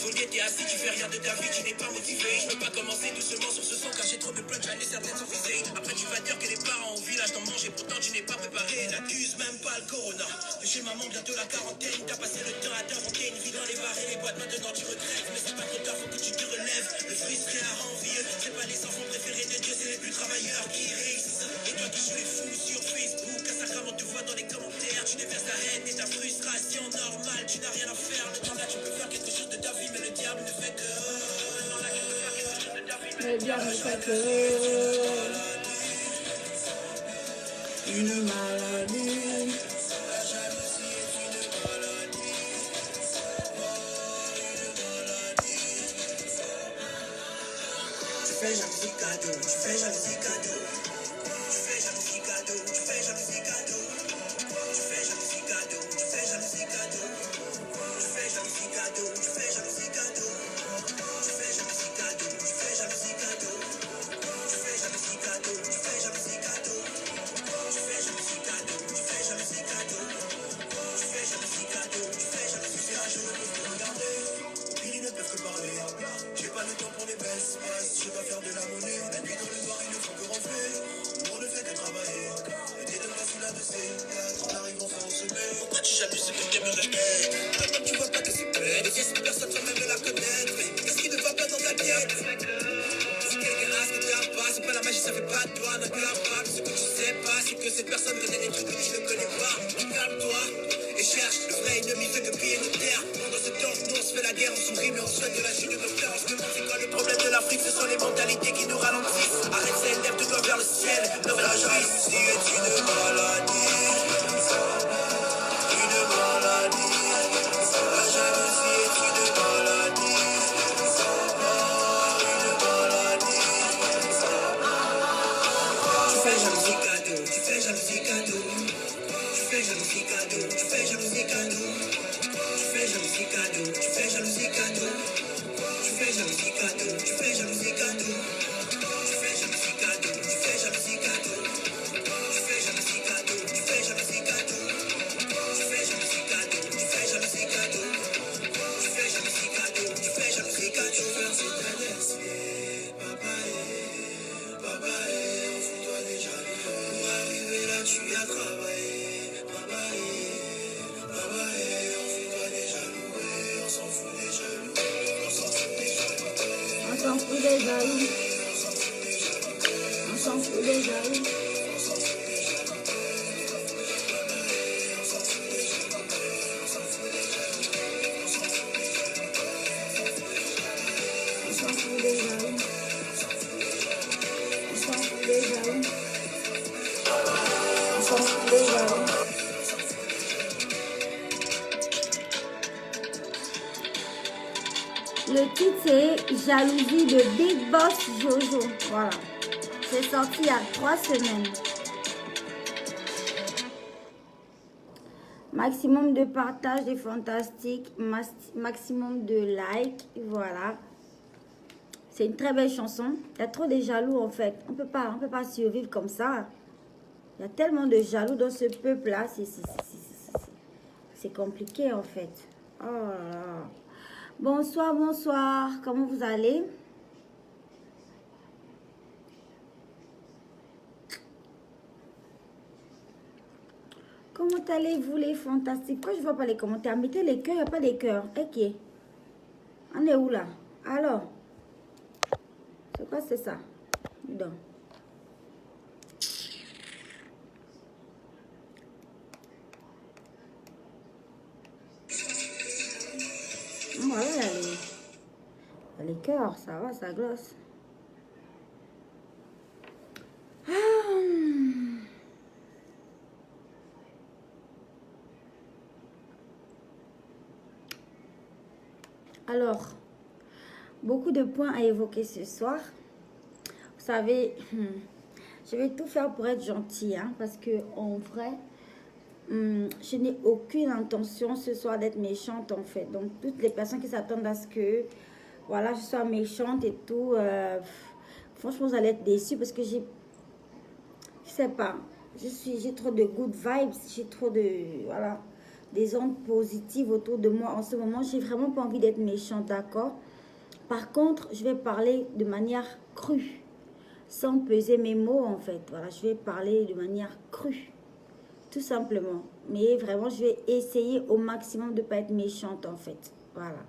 désolé, t'es assis, tu fais rien de ta vie, tu n'es pas motivé. Je peux pas commencer doucement sur ce son car j'ai trop de plugs, j'allais certaines sont visées. Après tu vas dire que les parents au village t'en mangent et pourtant tu n'es pas préparé. N'accuse même pas le corona. De chez maman, bientôt la quarantaine. T'as passé le temps à t'inventer une vie dans les bars et les boîtes, maintenant tu retraites. Mais c'est pas trop tard, faut que tu te relèves. Le fruit serait à envieux. C'est pas les enfants préférés de Dieu, c'est les plus travailleurs qui réussissent. Et toi qui joues les fous sur Facebook, à Instagram, on te voit dans les commentaires. Tu déverses ta haine et ta frustration normale. Tu n'as rien à faire. Le temps là, tu peux faire quelque chose de ta vie, mais le diable ne fait que. Le diable ne fait que. Une maladie. Tu fais jalousie cadeau, tu fais jalousie cadeau. Tu fais jalousie cadeau, tu fais jalousie cadeau. Tu fais jalousie cadeau, tu fais jalousie cadeau. Tu fais jalousie cadeau, tu fais jalousie cadeau. Tu fais jalousie cadeau, tu fais jalousie cadeau. Tu fais jalousie cadeau, tu fais jalousie cadeau. Tu fais jalousie cadeau, tu fais jalousie cadeau. Tu fais jalousie cadeau, tu fais jalousie cadeau. Je peux regarder, ils ne peuvent que parler. J'ai pas le temps pour les baisses, je dois faire de la monnaie. La nuit dans le noir, ils ne font que ronfler. On ne fait que travailler. Et t'es de facile à doser. On arrive enfin au sommet. Pourquoi tu jalouses ce que je me respecte? Toi, tu vois pas que c'est bête. Et si personne sans même la connaître. Qu'est-ce qui ne va pas dans ta tête? Si quelqu'un a ce que t'as pas, c'est pas la magie, ça fait pas de toi. N'acclame pas, ce que tu sais pas, c'est que cette personne connaît des trucs que tu ne connais pas. Calme-toi et cherche, le vrai ennemi fait que piller nos terres. Pendant ce temps, nous on se fait la guerre, on sourit, mais on souhaite de la chute de nos frères. On se demande c'est quoi le problème de l'Afrique, ce sont les mentalités qui nous ralentissent. Arrête ça, lève-toi vers le ciel, lève la jalousie est une maladie. Une maladie. La jalousie est une maladie. Une maladie. Tu fais jalousie cadeau, tu fais jalousie cadeau. Tu fais jalousie cadeau, tu fais jalousie cadeau. Tu fais jalousie cadeau, tu fais jalousie cadeau. Tu fais jalousie cadeau, tu fais jalousie cadeau. Tu fais jalousie cadeau, tu fais jalousie cadeau. Tu fais jalousie cadeau, tu fais jalousie cadeau. Tu fais jalousie cadeau, tu fais jalousie cadeau. Tu fais jalousie cadeau, tu fais jalousie cadeau. C'est ta laisse, papa papa on fout-toi déjà. Pour arriver là, tu as travaillé, papa on fout-toi déjà loué, on s'en fout déjà loué, on s'en fout déjà loué. On s'en fout des jaloux. On s'en fout des jaloux. On s'en fout des jaloux. On s'en fout des jaloux. On s'en fout des jaloux. Le titre c'est Jalousie de Big Boss Jojo. Voilà. C'est sorti il y a 3 semaines. Maximum de partage des fantastiques, maximum de likes. Voilà. C'est une très belle chanson. Il y a trop de jaloux en fait. On peut pas survivre comme ça. Il y a tellement de jaloux dans ce peuple-là. C'est compliqué en fait. Oh là là. Bonsoir, bonsoir. Comment vous allez? Comment allez-vous les fantastiques? Pourquoi je ne vois pas les commentaires? Mettez les cœurs, il n'y a pas des cœurs. Ok. On est où là? Alors. C'est quoi c'est ça? Donc. Voilà, il y a les cœurs, ça va, ça glosse. Alors, beaucoup de points à évoquer ce soir. Vous savez, je vais tout faire pour être gentille, hein, parce que en vrai, je n'ai aucune intention ce soir d'être méchante en fait. Donc, toutes les personnes qui s'attendent à ce que, voilà, je sois méchante et tout, franchement, vous allez être déçus parce que je sais pas, j'ai trop de good vibes, j'ai trop de, voilà. des ondes positives autour de moi en ce moment. J'ai vraiment pas envie d'être méchante, d'accord? Par contre, je vais parler de manière crue, sans peser mes mots en fait. Voilà, je vais parler de manière crue, tout simplement. Mais vraiment, je vais essayer au maximum de ne pas être méchante en fait. Voilà.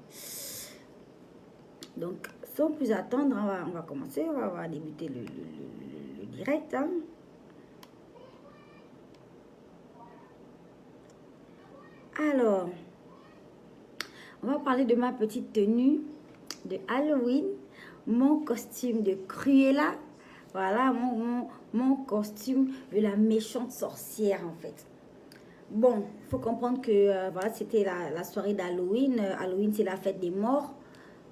Donc, sans plus attendre, on va commencer, on va débuter le direct. Hein. Alors, on va parler de ma petite tenue de Halloween, mon costume de Cruella. Voilà, mon costume de la méchante sorcière en fait. Bon, il faut comprendre que voilà, c'était la soirée d'Halloween. Halloween, c'est la fête des morts.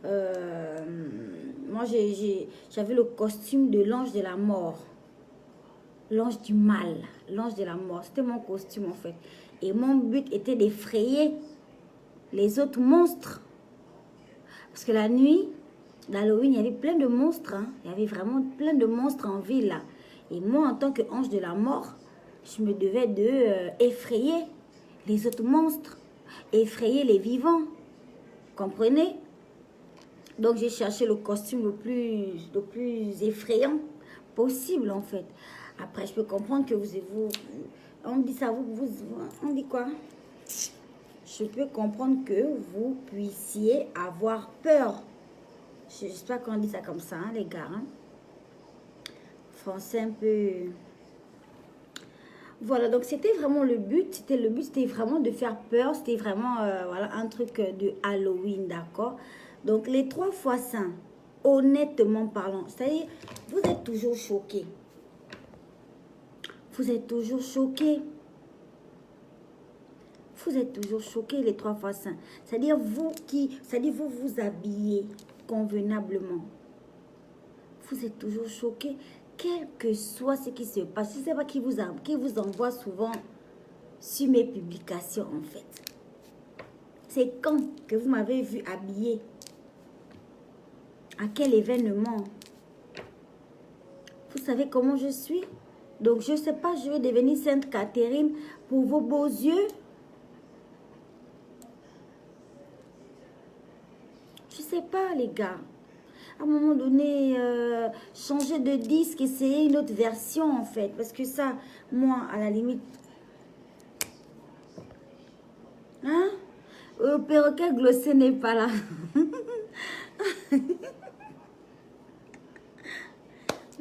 Moi, j'avais le costume de l'ange de la mort. L'ange du mal, l'ange de la mort. C'était mon costume en fait. Et mon but était d'effrayer les autres monstres. Parce que la nuit d'Halloween, il y avait plein de monstres. Hein. Il y avait vraiment plein de monstres en ville. Là. Et moi, en tant qu'ange de la mort, je me devais de effrayer les autres monstres. Effrayer les vivants. Comprenez? Donc, j'ai cherché le costume le plus effrayant possible, en fait. Après, je peux comprendre que vous on dit ça, on dit quoi? Je peux comprendre que vous puissiez avoir peur. J'espère qu'on dit ça comme ça, hein, les gars. Hein? Français un peu... Voilà, donc c'était vraiment le but. C'était vraiment de faire peur. C'était vraiment voilà, un truc de Halloween, d'accord? Donc, les 3 fois saints, honnêtement parlant, c'est-à-dire, vous êtes toujours choqués. Vous êtes toujours choqués. Vous êtes toujours choqués, les 3 fois saints. C'est-à-dire, vous vous habillez convenablement. Vous êtes toujours choqués, quel que soit ce qui se passe. Je ne sais pas qui vous envoie souvent sur mes publications, en fait. C'est quand que vous m'avez vu habillée? À quel événement? Vous savez comment je suis? Donc, je ne sais pas, je vais devenir Sainte Catherine pour vos beaux yeux. Je ne sais pas, les gars. À un moment donné, changer de disque, essayer une autre version, en fait. Parce que ça, moi, à la limite... Hein? Perroquet glossé n'est pas là.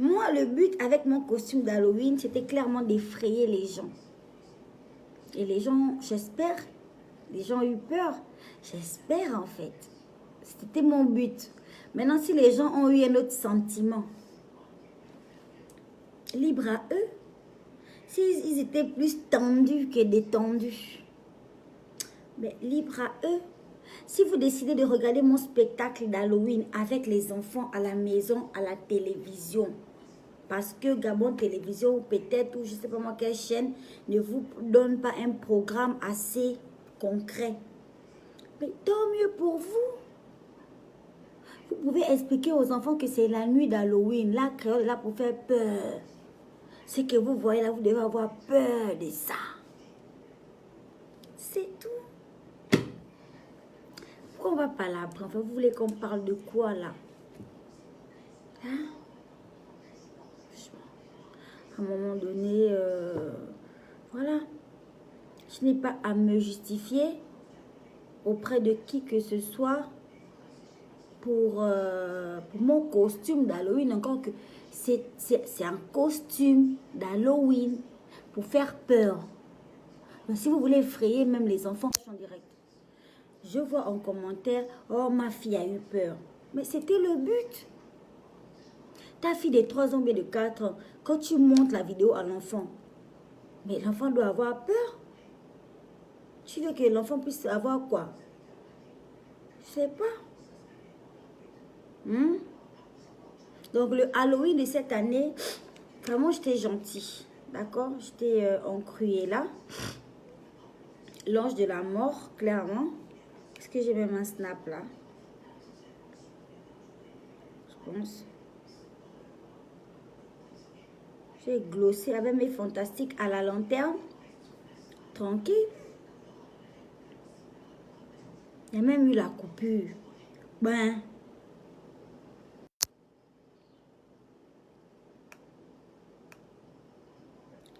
Moi, le but avec mon costume d'Halloween, c'était clairement d'effrayer les gens. Et les gens, j'espère, les gens ont eu peur. J'espère, en fait. C'était mon but. Maintenant, si les gens ont eu un autre sentiment, libre à eux. S'ils étaient plus tendus que détendus, mais libre à eux. Si vous décidez de regarder mon spectacle d'Halloween avec les enfants à la maison, à la télévision, parce que Gabon Télévision ou peut-être, ou je ne sais pas moi quelle chaîne, ne vous donne pas un programme assez concret. Mais tant mieux pour vous. Vous pouvez expliquer aux enfants que c'est la nuit d'Halloween. La créole est là pour faire peur. Ce que vous voyez là, vous devez avoir peur de ça. C'est tout. Pourquoi on va pas là après? Enfin, vous voulez qu'on parle de quoi là? Hein? À un moment donné, voilà. Je n'ai pas à me justifier auprès de qui que ce soit pour mon costume d'Halloween. Encore que c'est un costume d'Halloween pour faire peur. Donc, si vous voulez effrayer même les enfants en direct, je vois en commentaire, oh ma fille a eu peur. Mais c'était le but. Ta fille de 3 ans et de 4 ans, quand tu montres la vidéo à l'enfant, mais l'enfant doit avoir peur. Tu veux que l'enfant puisse avoir quoi? Je sais pas. Donc le Halloween de cette année, vraiment j'étais gentille. D'accord? J'étais en Cruella. L'ange de la mort, clairement. Est-ce que j'ai même un snap là? Je pense. J'ai glossé avec mes fantastiques à la lanterne. Tranquille. J'ai même eu la coupure. Ben,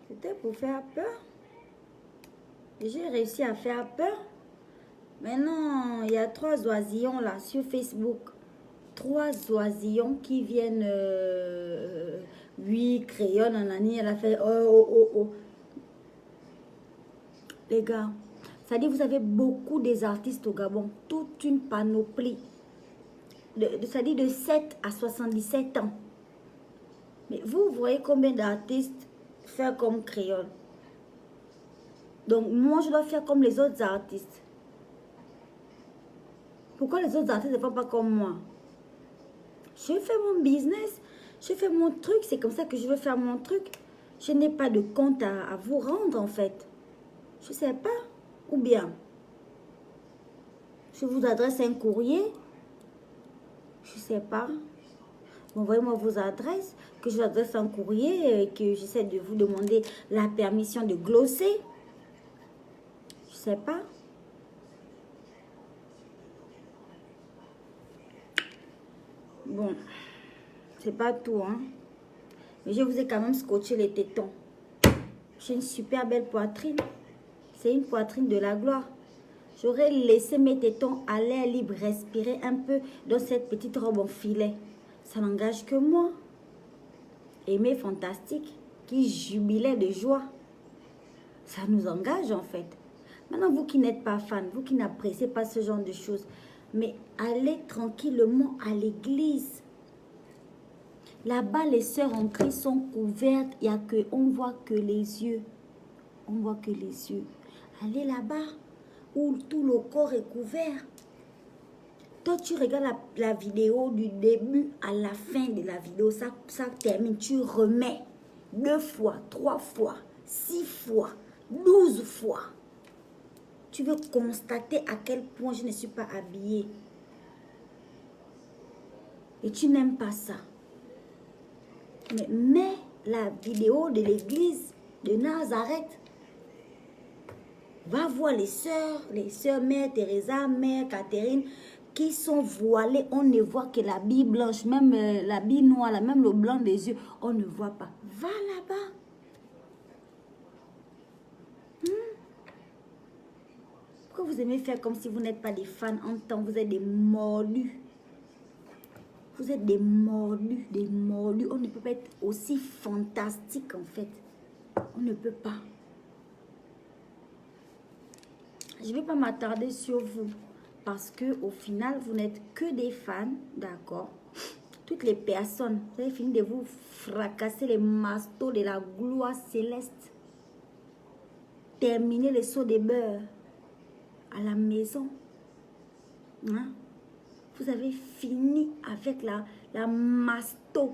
c'était pour faire peur. Et j'ai réussi à faire peur. Maintenant, il y a 3 oisillons là sur Facebook. 3 oisillons qui viennent... oui, crayon, nanani, elle a fait... Oh. Les gars, ça dit vous avez beaucoup des artistes au Gabon. Toute une panoplie. Ça dit de 7 à 77 ans. Mais vous voyez combien d'artistes faire comme crayon. Donc, moi, je dois faire comme les autres artistes. Pourquoi les autres artistes ne font pas comme moi? Je fais mon business, je fais mon truc, c'est comme ça que je veux faire mon truc. Je n'ai pas de compte à vous rendre, en fait. Je ne sais pas. Ou bien, je vous adresse un courrier. Je ne sais pas. Envoyez-moi vos adresses, que je vous adresse un courrier, que j'essaie de vous demander la permission de glosser. Je ne sais pas. Bon, c'est pas tout, hein. Mais je vous ai quand même scotché les tétons. J'ai une super belle poitrine. C'est une poitrine de la gloire. J'aurais laissé mes tétons à l'air libre respirer un peu dans cette petite robe en filet. Ça n'engage que moi. Aimé fantastique, qui jubilait de joie. Ça nous engage en fait. Maintenant, vous qui n'êtes pas fan, vous qui n'appréciez pas ce genre de choses, mais allez tranquillement à l'église. Là-bas, les sœurs en Christ sont couvertes. Il y a que, on voit que les yeux. On voit que les yeux. Allez là-bas, où tout le corps est couvert. Toi, tu regardes la vidéo du début à la fin de la vidéo. Ça termine. Tu remets 2 fois, 3 fois, 6 fois, 12 fois. Tu veux constater à quel point je ne suis pas habillée. Et tu n'aimes pas ça. Mais mets la vidéo de l'église de Nazareth. Va voir les sœurs Mère Teresa, Mère Catherine, qui sont voilées. On ne voit que la bille blanche, même la bille noire, même le blanc des yeux. On ne voit pas. Va là-bas. Pourquoi vous aimez faire comme si vous n'êtes pas des fans en temps? Vous êtes des mordus. Vous êtes des mordus, des mordus. On ne peut pas être aussi fantastique en fait. On ne peut pas. Je ne vais pas m'attarder sur vous. Parce que au final, vous n'êtes que des fans, d'accord? Toutes les personnes, vous avez fini de vous fracasser les mastos de la gloire céleste. Terminer les seaux de beurre à la maison. Hein? Vous avez fini avec la masto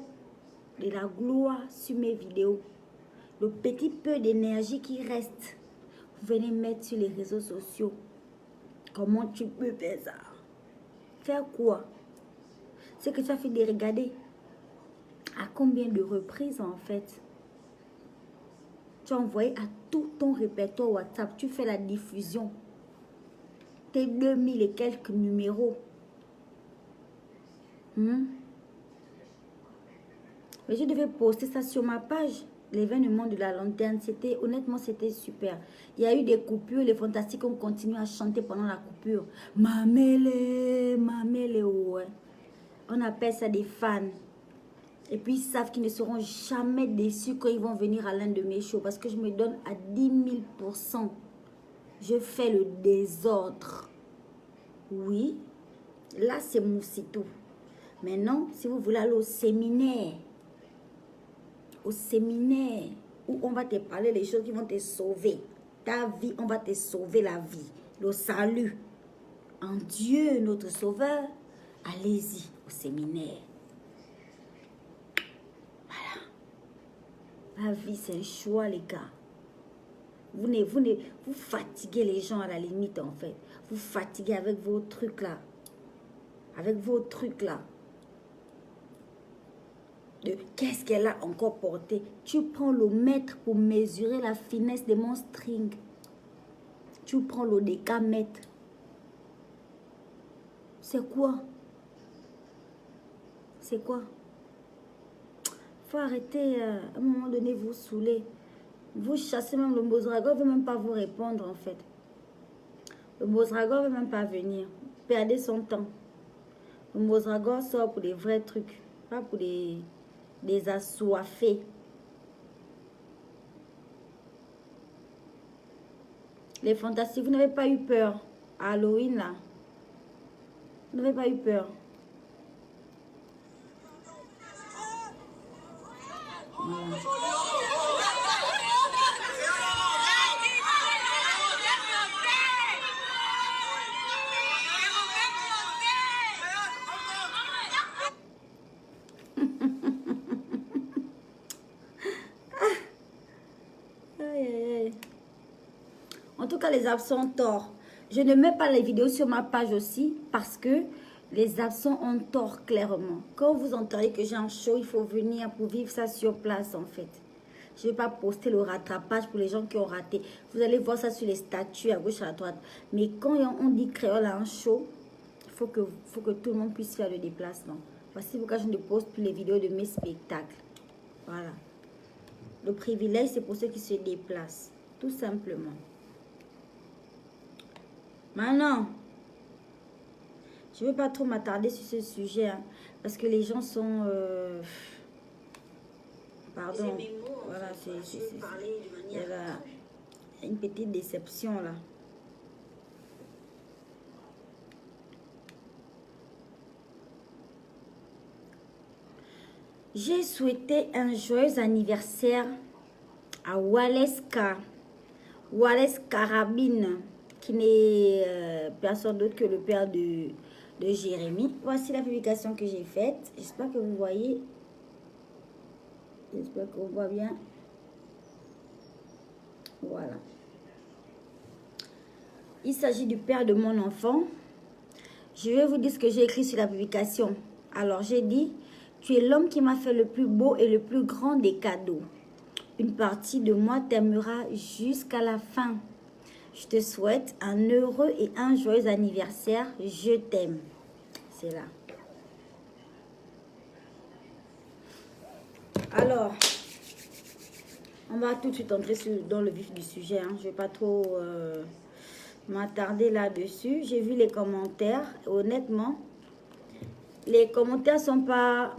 de la gloire sur mes vidéos. Le petit peu d'énergie qui reste, vous venez mettre sur les réseaux sociaux. Comment tu peux faire ça? Faire quoi? C'est que tu as fait de regarder. À combien de reprises en fait? Tu as envoyé à tout ton répertoire WhatsApp. Tu fais la diffusion. Tes 2000 et quelques numéros. Mais je devais poster ça sur ma page. L'événement de la lanterne, honnêtement, c'était super. Il y a eu des coupures, les fantastiques ont continué à chanter pendant la coupure. Mamele, mamele, ouais. On appelle ça des fans. Et puis ils savent qu'ils ne seront jamais déçus quand ils vont venir à l'un de mes shows. Parce que je me donne à 10 000%. Je fais le désordre. Oui, là c'est Moussitou. Maintenant, si vous voulez aller au séminaire où on va te parler les choses qui vont te sauver. Ta vie, on va te sauver la vie. Le salut. En Dieu, notre sauveur, allez-y au séminaire. Voilà. La vie, c'est un choix, les gars. Vous fatiguez les gens à la limite, en fait. Vous fatiguez avec vos trucs là. Avec vos trucs là. Qu'est-ce qu'elle a encore porté? Tu prends le mètre pour mesurer la finesse de mon string. Tu prends le décamètre. C'est quoi? C'est quoi? Faut arrêter à un moment donné vous saouler. Vous chassez même le Mozragon, ne veut même pas vous répondre en fait. Le Mozragon ne veut même pas venir. Perdez son temps. Le Mozragon sort pour des vrais trucs, pas pour des assoiffés. Les fantastiques, vous n'avez pas eu peur à Halloween là? Vous n'avez pas eu peur? Voilà. En tout cas, les absents ont tort. Je ne mets pas les vidéos sur ma page aussi parce que les absents ont tort clairement. Quand vous entendez que j'ai un show, il faut venir pour vivre ça sur place en fait. Je ne vais pas poster le rattrapage pour les gens qui ont raté. Vous allez voir ça sur les statuts à gauche à droite. Mais quand on dit créole à un show, il faut que tout le monde puisse faire le déplacement. Voici pourquoi je ne poste plus les vidéos de mes spectacles. Voilà. Le privilège, c'est pour ceux qui se déplacent. Tout simplement. Maintenant, je ne veux pas trop m'attarder sur ce sujet. Hein, parce que les gens sont... pardon. Voilà, il y a une petite déception là. J'ai souhaité un joyeux anniversaire à Wallace Carabine, qui n'est personne d'autre que le père de Jérémy. Voici la publication que j'ai faite. J'espère que vous voyez. J'espère qu'on voit bien. Voilà. Il s'agit du père de mon enfant. Je vais vous dire ce que j'ai écrit sur la publication. Alors, j'ai dit, tu es l'homme qui m'a fait le plus beau et le plus grand des cadeaux. Une partie de moi t'aimera jusqu'à la fin. Je te souhaite un heureux et un joyeux anniversaire. Je t'aime. C'est là. Alors, on va tout de suite entrer dans le vif du sujet. Hein. Je ne vais pas trop m'attarder là-dessus. J'ai vu les commentaires. Honnêtement, les commentaires sont pas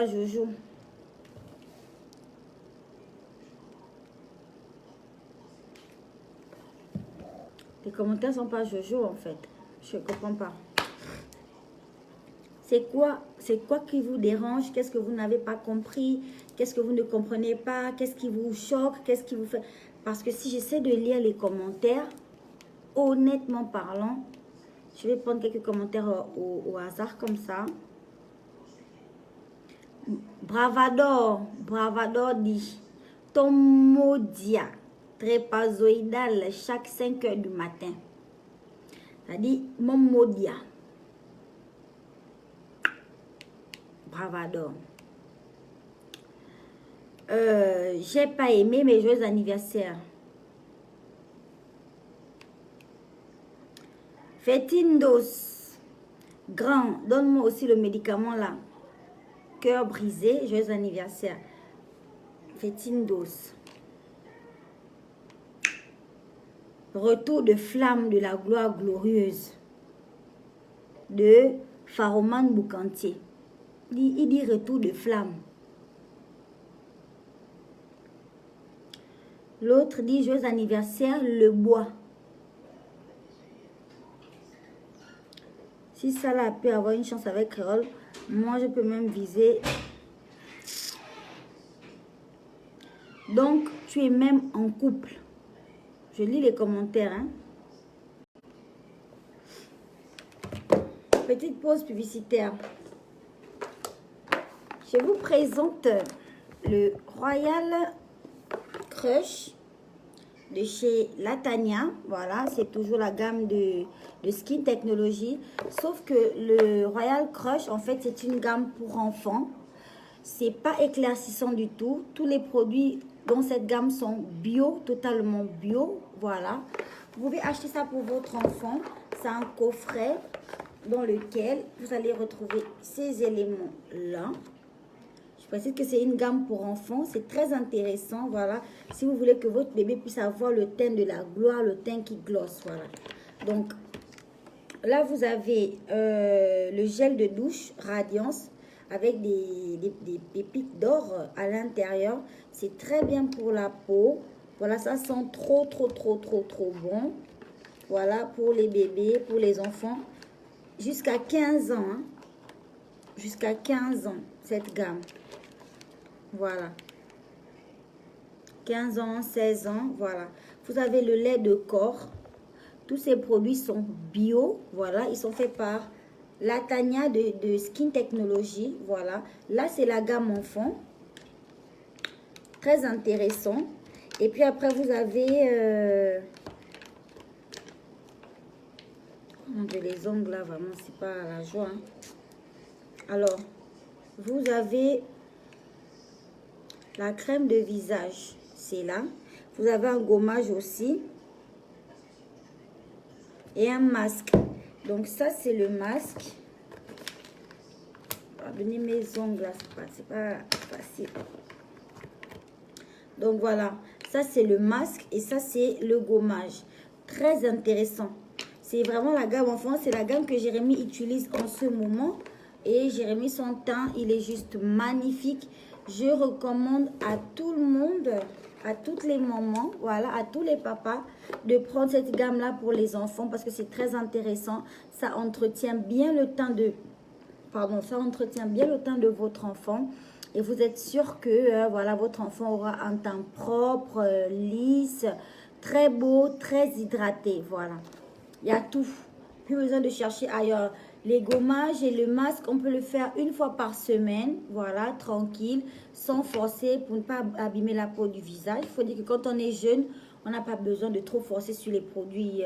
joujou. Les commentaires sont pas jojo en fait. Je ne comprends pas. C'est quoi qui vous dérange? Qu'est-ce que vous n'avez pas compris? Qu'est-ce que vous ne comprenez pas? Qu'est-ce qui vous choque? Qu'est-ce qui vous fait? Parce que si j'essaie de lire les commentaires, honnêtement parlant, je vais prendre quelques commentaires au hasard comme ça. Bravador dit, ton modia trépazoïdal chaque 5 heures du matin. Ça dit, mon modia. Bravador. J'ai pas aimé mes joyeux anniversaires. Fetindos. Grand, donne-moi aussi le médicament là. Cœur brisé, joyeux anniversaire. Fetindos. Retour de flamme de la gloire glorieuse. De Faroman Boukantier. Il dit retour de flamme. L'autre dit joyeux anniversaire, le bois. Si ça là peut avoir une chance avec Créole, moi je peux même viser. Donc tu es même en couple. Je lis les commentaires. Hein. Petite pause publicitaire. Je vous présente le Royal Crush de chez Latania. Voilà, c'est toujours la gamme de Skin Technology. Sauf que le Royal Crush, en fait, c'est une gamme pour enfants. C'est pas éclaircissant du tout. Tous les produits dans cette gamme sont bio, totalement bio. Voilà. Vous pouvez acheter ça pour votre enfant. C'est un coffret dans lequel vous allez retrouver ces éléments-là. Je précise que c'est une gamme pour enfants. C'est très intéressant. Voilà. Si vous voulez que votre bébé puisse avoir le teint de la gloire, le teint qui glosse. Voilà. Donc, là, vous avez le gel de douche Radiance avec des pépites d'or à l'intérieur. C'est très bien pour la peau. Voilà, ça sent trop bon. Voilà, pour les bébés, pour les enfants. Jusqu'à 15 ans. Hein. Jusqu'à 15 ans, cette gamme. Voilà. 15 ans, 16 ans, voilà. Vous avez le lait de corps. Tous ces produits sont bio, voilà. Ils sont faits par Latanya de Skin Technology, voilà. Là, c'est la gamme enfant. Très intéressant. Et puis après, vous avez... les ongles, là, vraiment, c'est pas la joie. Hein. Alors, vous avez... la crème de visage, c'est là. Vous avez un gommage aussi. Et un masque. Donc ça, c'est le masque. Pardonnez mes ongles, là, c'est pas facile. Donc voilà, ça c'est le masque et ça c'est le gommage. Très intéressant. C'est vraiment la gamme enfant, c'est la gamme que Jérémy utilise en ce moment. Et Jérémy, son teint, il est juste magnifique. Je recommande à tout le monde, à toutes les mamans, voilà, à tous les papas, de prendre cette gamme-là pour les enfants parce que c'est très intéressant. Ça entretient bien le teint de... Pardon, ça entretient bien le teint de votre enfant. Et vous êtes sûr que voilà, votre enfant aura un teint propre, lisse, très beau, très hydraté. Voilà, il y a tout. Plus besoin de chercher ailleurs. Les gommages et le masque, on peut le faire une fois par semaine. Voilà, tranquille, sans forcer pour ne pas abîmer la peau du visage. Il faut dire que quand on est jeune, on n'a pas besoin de trop forcer sur les produits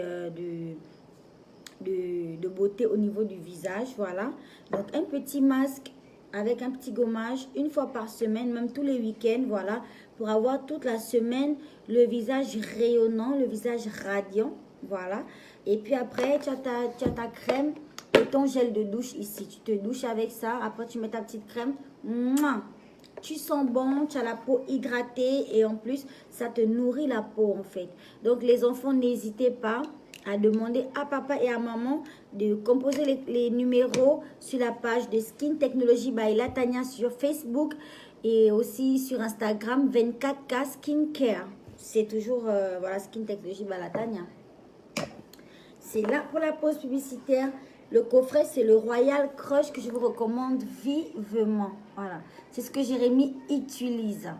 de beauté au niveau du visage. Voilà, donc un petit masque avec un petit gommage une fois par semaine, même tous les week-ends, voilà, pour avoir toute la semaine le visage rayonnant, le visage radiant, voilà. Et puis après, tu as ta crème et ton gel de douche ici. Tu te douches avec ça, après tu mets ta petite crème. Mouah, tu sens bon, tu as la peau hydratée et en plus, ça te nourrit la peau en fait. Donc les enfants, n'hésitez pas à demander à papa et à maman de composer les numéros sur la page de Skin Technology by Latanya sur Facebook et aussi sur Instagram 24K Skincare. C'est toujours voilà, Skin Technology by Latanya. C'est là pour la pause publicitaire. Le coffret, c'est le Royal Crush que je vous recommande vivement. Voilà, c'est ce que Jérémy utilise.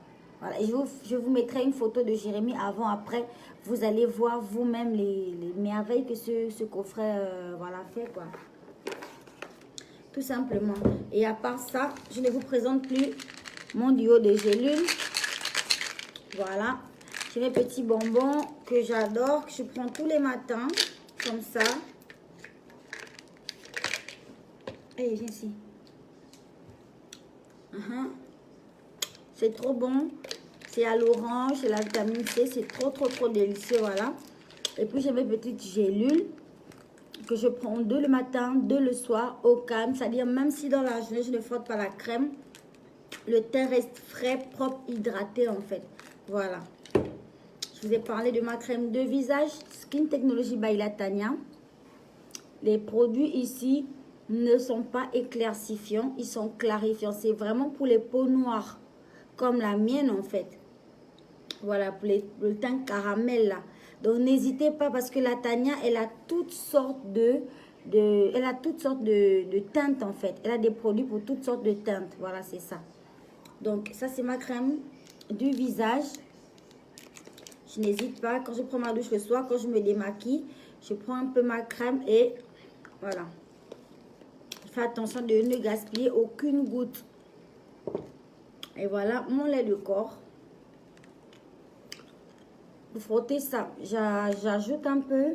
Voilà, et je vous mettrai une photo de Jérémy avant-après. Vous allez voir vous-même les merveilles que ce coffret voilà, fait, quoi. Tout simplement. Et à part ça, je ne vous présente plus mon duo de gélules. Voilà. J'ai mes petits bonbons que j'adore, que je prends tous les matins, comme ça. Allez, viens ici. C'est trop bon. C'est à l'orange, c'est la vitamine C, c'est trop délicieux, voilà. Et puis j'ai mes petites gélules que je prends 2 le matin, 2 le soir, au calme. C'est-à-dire même si dans la journée je ne frotte pas la crème, le teint reste frais, propre, hydraté en fait. Voilà. Je vous ai parlé de ma crème de visage, Skin Technology by Latanya. Les produits ici ne sont pas éclaircifiants, ils sont clarifiants. C'est vraiment pour les peaux noires, comme la mienne en fait. Voilà, pour le teint caramel là. Donc n'hésitez pas parce que la Tania, elle a toutes sortes de teintes en fait. Elle a des produits pour toutes sortes de teintes. Voilà, c'est ça. Donc ça c'est ma crème du visage. Je n'hésite pas. Quand je prends ma douche le soir, quand je me démaquille, je prends un peu ma crème et voilà. Je fais attention de ne gaspiller aucune goutte. Et voilà mon lait de corps. Vous frottez ça. J'ajoute un peu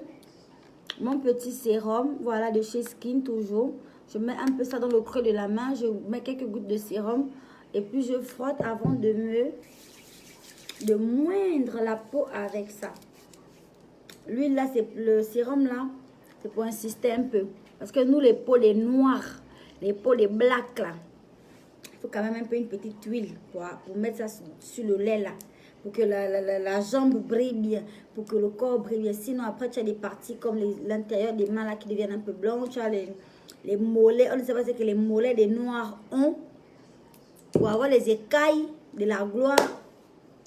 mon petit sérum. Voilà, de chez Skin toujours. Je mets un peu ça dans le creux de la main. Je mets quelques gouttes de sérum. Et puis je frotte avant de moindre la peau avec ça. L'huile là, c'est le sérum là, c'est pour insister un peu. Parce que nous, les peaux, les noirs, les peaux, les blacks là, il faut quand même un peu une petite huile pour mettre ça sur le lait là. Pour que la jambe brille bien, pour que le corps brille bien. Sinon, après, tu as des parties comme l'intérieur des mains là qui deviennent un peu blancs. Tu as les mollets. On ne sait pas ce que les mollets des noirs ont. Pour avoir les écailles de la gloire,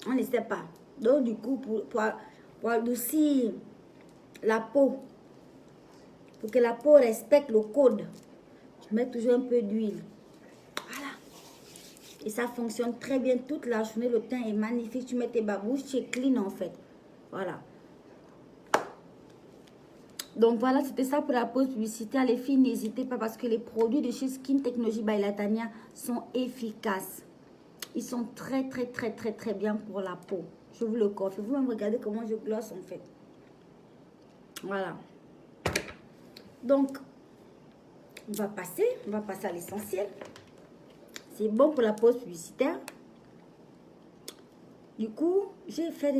on ne sait pas. Donc, du coup, pour adoucir la peau, pour que la peau respecte le code, tu mets toujours un peu d'huile. Voilà. Et ça fonctionne très bien toute la journée. Le teint est magnifique. Tu mets tes babouches, tu es clean en fait. Voilà. Donc voilà, c'était ça pour la pause publicitaire. Les filles, n'hésitez pas parce que les produits de chez Skin Technology by Latanya sont efficaces. Ils sont très bien pour la peau. Je vous le confie. Vous-même regardez comment je glosse en fait. Voilà. Donc, on va passer à l'essentiel. C'est bon pour la pause publicitaire. Du coup, j'ai fait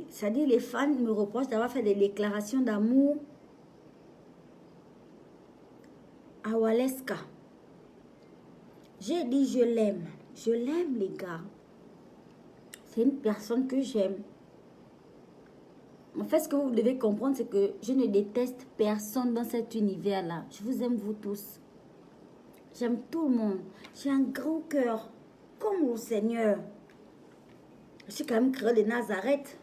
c'est-à-dire les fans me reprochent d'avoir fait des déclarations d'amour à Waleska. J'ai dit je l'aime. Je l'aime les gars. C'est une personne que j'aime. En fait, ce que vous devez comprendre, c'est que je ne déteste personne dans cet univers-là. Je vous aime vous tous. J'aime tout le monde. J'ai un grand cœur, comme le Seigneur. Je suis quand même créée de Nazareth.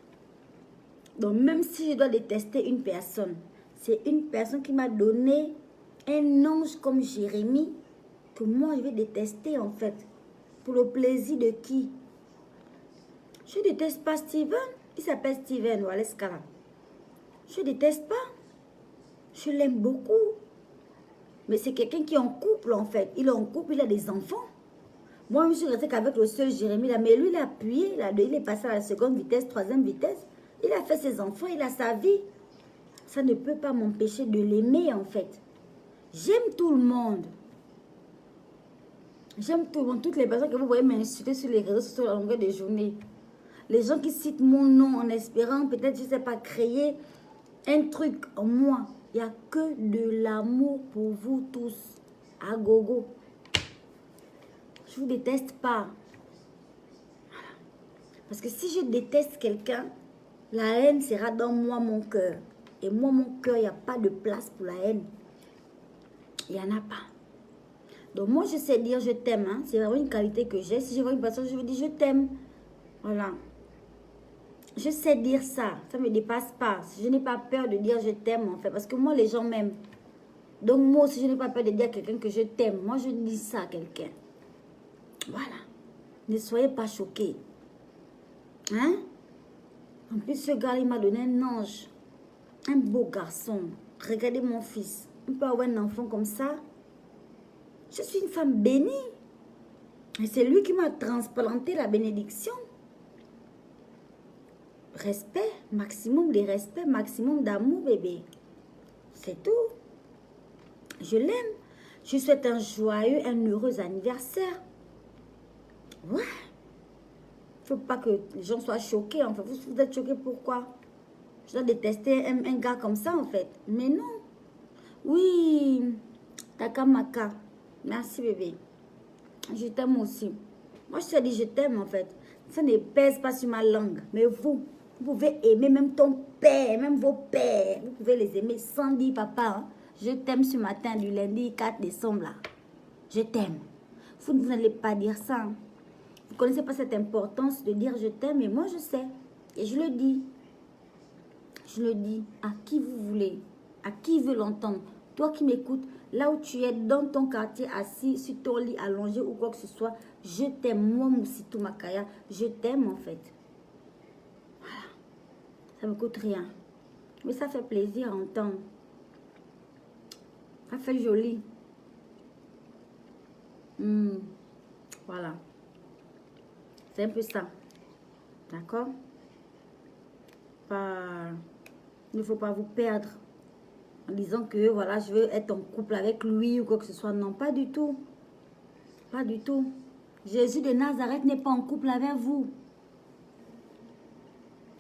Donc, même si je dois détester une personne, c'est une personne qui m'a donné un ange comme Jérémie, que moi, je vais détester, en fait. Pour le plaisir de qui? Je ne déteste pas Steven. Il s'appelle Steven Waleska. Je ne déteste pas. Je l'aime beaucoup. Mais c'est quelqu'un qui est en couple, en fait. Il est en couple, il a des enfants. Moi, je suis restée qu'avec le seul Jérémie là. Mais lui, il a appuyé. Il est passé à la seconde vitesse, troisième vitesse. Il a fait ses enfants, il a sa vie. Ça ne peut pas m'empêcher de l'aimer, en fait. J'aime tout le monde. J'aime tout le monde. Toutes les personnes que vous voyez m'insulter sur les réseaux sociaux à longueur de journée. Les gens qui citent mon nom en espérant peut-être, je ne sais pas, créer un truc en moi. Il n'y a que de l'amour pour vous tous. À gogo. Je ne vous déteste pas. Parce que si je déteste quelqu'un, la haine sera dans moi, mon cœur. Et moi, mon cœur, il n'y a pas de place pour la haine. Il n'y en a pas. Donc moi, je sais dire je t'aime. Hein. C'est vraiment une qualité que j'ai. Si je vois une personne, je veux dire je t'aime. Voilà. Je sais dire ça. Ça ne me dépasse pas. Je n'ai pas peur de dire je t'aime, en fait. Parce que moi, les gens m'aiment. Donc moi aussi, je n'ai pas peur de dire à quelqu'un que je t'aime. Moi, je dis ça à quelqu'un. Voilà. Ne soyez pas choqués. Hein? En plus, ce gars, il m'a donné un ange. Un beau garçon. Regardez mon fils. On peut avoir un enfant comme ça. Je suis une femme bénie. Et c'est lui qui m'a transplanté la bénédiction. Respect, maximum de respect, maximum d'amour, bébé. C'est tout. Je l'aime. Je souhaite un joyeux, un heureux anniversaire. Ouais. Il ne faut pas que les gens soient choqués. En fait, vous êtes choqués pourquoi? Je dois détester un gars comme ça, en fait. Mais non. Oui. Takamaka. Merci, bébé. Je t'aime aussi. Moi, je te dis je t'aime, en fait. Ça ne pèse pas sur ma langue. Mais vous pouvez aimer même ton père, même vos pères. Vous pouvez les aimer sans dire papa. Hein. Je t'aime ce matin du lundi 4 décembre, là. Je t'aime. Vous n'allez pas dire ça. Hein. Vous ne connaissez pas cette importance de dire je t'aime. Et moi, je sais. Et je le dis. Je le dis à qui vous voulez. À qui veut l'entendre. Toi qui m'écoutes, là où tu es, dans ton quartier, assis, sur ton lit, allongé ou quoi que ce soit, je t'aime. Moi, Moussitou Makaya, je t'aime en fait. Voilà. Ça ne me coûte rien. Mais ça fait plaisir à entendre. Ça fait joli. Voilà. C'est un peu ça. D'accord? Il ne faut pas vous perdre en disant que voilà, je veux être en couple avec lui ou quoi que ce soit. Non, pas du tout. Pas du tout. Jésus de Nazareth n'est pas en couple avec vous.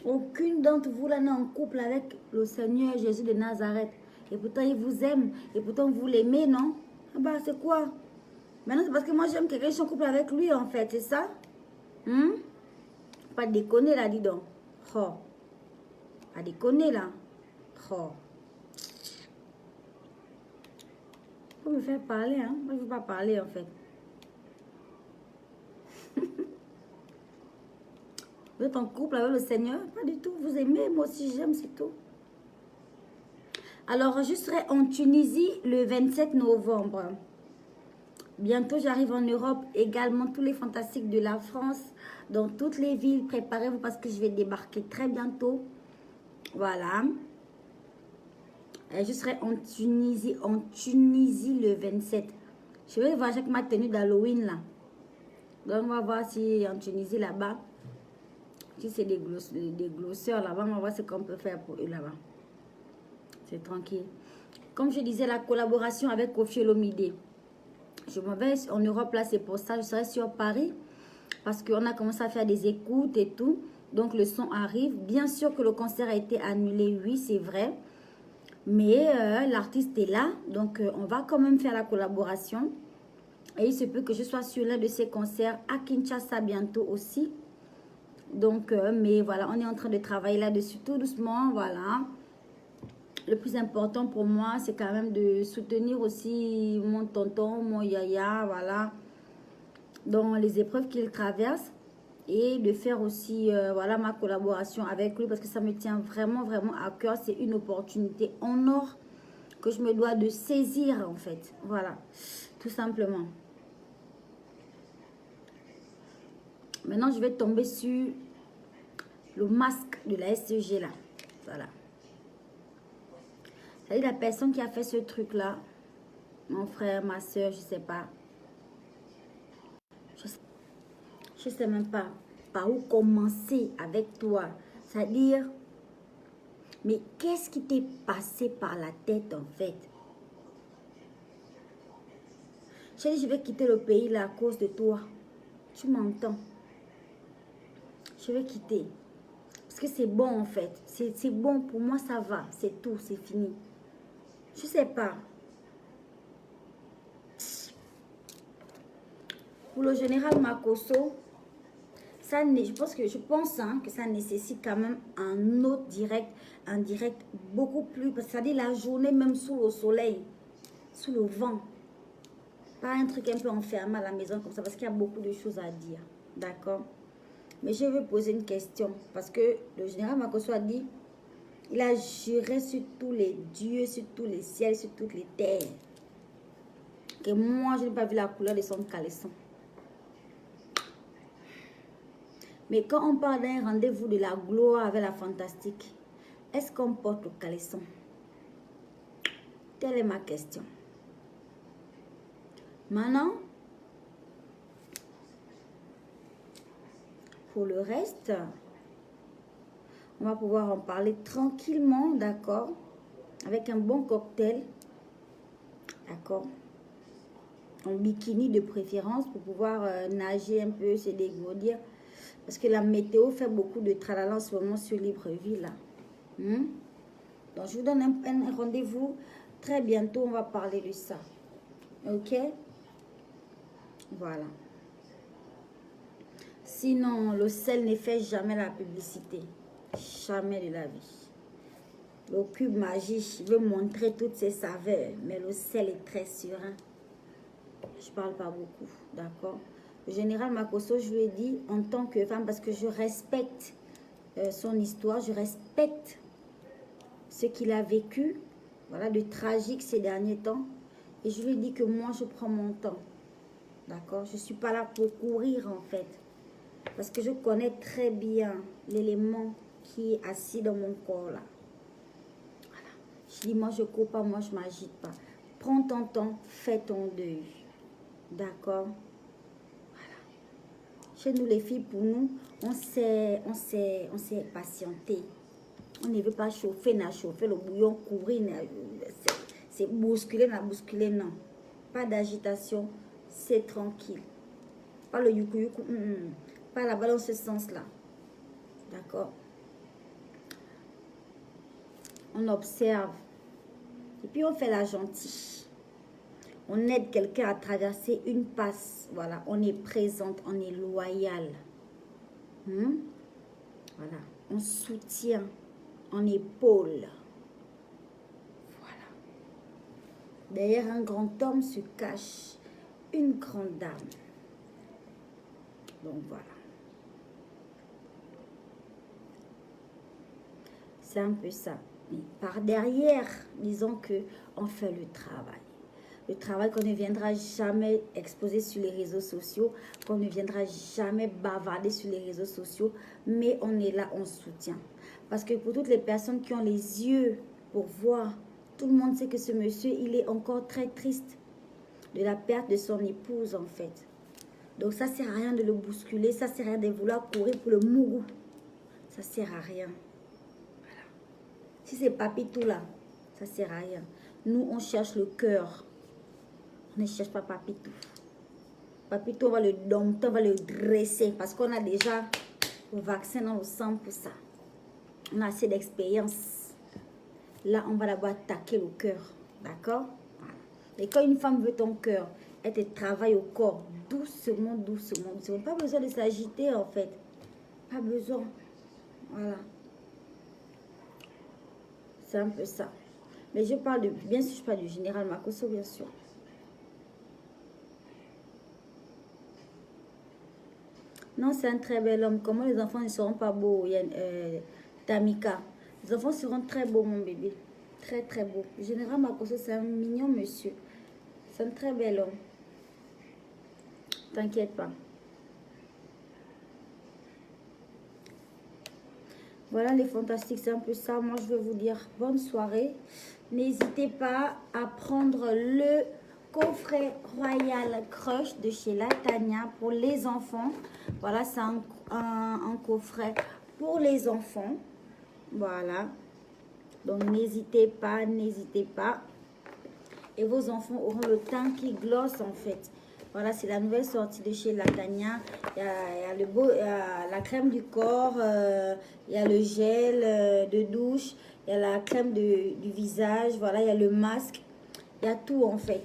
Aucune d'entre vous là n'est en couple avec le Seigneur Jésus de Nazareth. Et pourtant, il vous aime. Et pourtant, vous l'aimez, non? Ah bah, c'est quoi? Maintenant, c'est parce que moi, j'aime quelqu'un, je suis en couple avec lui, en fait. C'est ça? Pas déconner, là, dis donc. Oh. Pas déconner, là. Oh. Faut me faire parler, hein. Moi, je ne veux pas parler, en fait. Vous êtes en couple avec le Seigneur? Pas du tout. Vous aimez, moi aussi, j'aime, c'est tout. Alors, je serai en Tunisie le 27 novembre. Bientôt, j'arrive en Europe. Également, tous les fantastiques de la France. Dans toutes les villes, préparez-vous parce que je vais débarquer très bientôt. Voilà. Je serai en Tunisie le 27. Je vais voir avec ma tenue d'Halloween là. Donc, on va voir si en Tunisie là-bas, si c'est des glosseurs là-bas, on va voir ce qu'on peut faire pour eux là-bas. C'est tranquille. Comme je disais, la collaboration avec Koffi Olomide. Je m'en vais en Europe là, c'est pour ça. Je serai sur Paris parce qu'on a commencé à faire des écoutes et tout. Donc, le son arrive. Bien sûr que le concert a été annulé, oui, c'est vrai. Mais l'artiste est là, donc on va quand même faire la collaboration. Et il se peut que je sois sur l'un de ces concerts à Kinshasa bientôt aussi. Donc, mais voilà, on est en train de travailler là-dessus tout doucement, voilà. Le plus important pour moi, c'est quand même de soutenir aussi mon tonton, mon yaya, voilà. Dans les épreuves qu'il traverse. Et de faire aussi, voilà, ma collaboration avec lui parce que ça me tient vraiment, vraiment à cœur. C'est une opportunité en or que je me dois de saisir, en fait. Voilà, tout simplement. Maintenant, je vais tomber sur le masque de la SEG, là. Voilà. C'est la personne qui a fait ce truc-là. Mon frère, ma soeur, je sais pas. Je sais même pas par où commencer avec toi. C'est-à-dire, mais qu'est-ce qui t'est passé par la tête en fait? J'ai dit, je vais quitter le pays là à cause de toi. Tu m'entends? Je vais quitter. Parce que c'est bon en fait. C'est bon pour moi, ça va. C'est tout, c'est fini. Je sais pas. Pour le général Makosso, ça, je pense hein, que ça nécessite quand même un autre direct, un direct beaucoup plus, parce que ça dit la journée même sous le soleil, sous le vent. Pas un truc un peu enfermé à la maison comme ça, parce qu'il y a beaucoup de choses à dire. D'accord? Mais je veux poser une question, parce que le général Makosso a dit, il a juré sur tous les dieux, sur tous les ciels, sur toutes les terres, que moi, je n'ai pas vu la couleur de son caleçon. Mais quand on parle d'un rendez-vous de la gloire avec la fantastique, est-ce qu'on porte le caleçon? Telle est ma question. Maintenant, pour le reste, on va pouvoir en parler tranquillement, d'accord? Avec un bon cocktail, d'accord? En bikini de préférence pour pouvoir nager un peu, se dégourdir. Parce que la météo fait beaucoup de tralala en ce moment sur Libreville. Là. Donc, je vous donne un rendez-vous très bientôt. On va parler de ça. Ok? Voilà. Sinon, le sel ne fait jamais la publicité. Jamais de la vie. Le cube magique veut montrer toutes ses saveurs. Mais le sel est très serein. Je ne parle pas beaucoup. D'accord? Le général Makosso, je lui ai dit en tant que femme, parce que je respecte son histoire, je respecte ce qu'il a vécu, voilà, de tragique ces derniers temps. Et je lui ai dit que moi, je prends mon temps. D'accord? Je ne suis pas là pour courir, en fait. Parce que je connais très bien l'élément qui est assis dans mon corps, là. Voilà. Je dis, moi, je ne cours pas, moi, je ne m'agite pas. Prends ton temps, fais ton deuil. D'accord? Chez nous, les filles, pour nous, on s'est patienté. On ne veut pas chauffer, le bouillon, couvrir, c'est bousculer, non. Pas d'agitation, c'est tranquille. Pas le yuku, pas là-bas dans ce sens-là. D'accord? On observe. Et puis, on fait la gentille. On aide quelqu'un à traverser une passe. Voilà, on est présente, on est loyal. Voilà, on soutient, on épaule. Voilà. Derrière un grand homme se cache une grande dame. Donc voilà. C'est un peu ça. Mais par derrière, disons que on fait le travail. Le travail qu'on ne viendra jamais exposer sur les réseaux sociaux, qu'on ne viendra jamais bavarder sur les réseaux sociaux, mais on est là, on soutient. Parce que pour toutes les personnes qui ont les yeux pour voir, tout le monde sait que ce monsieur, il est encore très triste de la perte de son épouse en fait. Donc ça sert à rien de le bousculer, ça sert à rien de vouloir courir pour le mourou. Ça sert à rien. Voilà. Si c'est Papitou là, ça sert à rien. Nous, on cherche le cœur. On ne cherche pas Papitou. Papitou, on va le dompter, on va le dresser parce qu'on a déjà le vaccin dans le sang pour ça. On a assez d'expérience. Là, on va d'abord attaquer le cœur. D'accord? Voilà. Et quand une femme veut ton cœur, elle te travaille au corps doucement, doucement. Doucement. Pas besoin de s'agiter en fait. Pas besoin. Voilà. C'est un peu ça. Mais je parle de... Bien sûr, je parle du général Makosso, bien sûr. Non, c'est un très bel homme. Comment les enfants ne seront pas beaux, Tamika? Les enfants seront très beaux, mon bébé. Très, très beaux. Le général Makosso, c'est un mignon monsieur. C'est un très bel homme. T'inquiète pas. Voilà les fantastiques, c'est un peu ça. Moi, je veux vous dire bonne soirée. N'hésitez pas à prendre le coffret Royal Crush de chez Latanya pour les enfants. Voilà, c'est un coffret pour les enfants. Voilà. Donc, n'hésitez pas, n'hésitez pas. Et vos enfants auront le teint qui glosse en fait. Voilà, c'est la nouvelle sortie de chez Latanya. Il y a la crème du corps, il y a le gel de douche, il y a la crème du visage, voilà, il y a le masque. Il y a tout en fait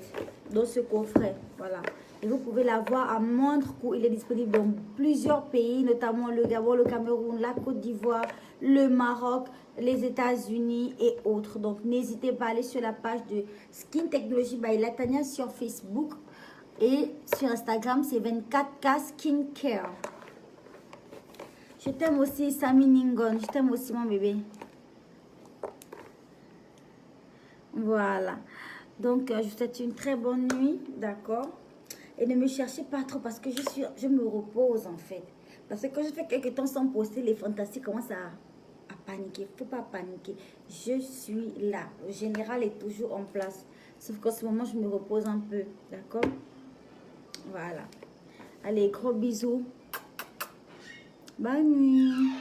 dans ce coffret. Voilà. Et vous pouvez l'avoir à moindre coût. Il est disponible dans plusieurs pays, notamment le Gabon, le Cameroun, la Côte d'Ivoire, le Maroc, les États-Unis et autres. Donc, n'hésitez pas à aller sur la page de Skin Technology by Latanya sur Facebook. Et sur Instagram, c'est 24K Skincare. Je t'aime aussi, Sami Ningon. Je t'aime aussi, mon bébé. Voilà. Donc, je vous souhaite une très bonne nuit. D'accord? Et ne me cherchez pas trop parce que je me repose, en fait. Parce que quand je fais quelques temps sans poster, les fantastiques commencent à paniquer. Il ne faut pas paniquer. Je suis là. Le général est toujours en place. Sauf qu'en ce moment, je me repose un peu. D'accord? Voilà. Allez, gros bisous. Bonne nuit.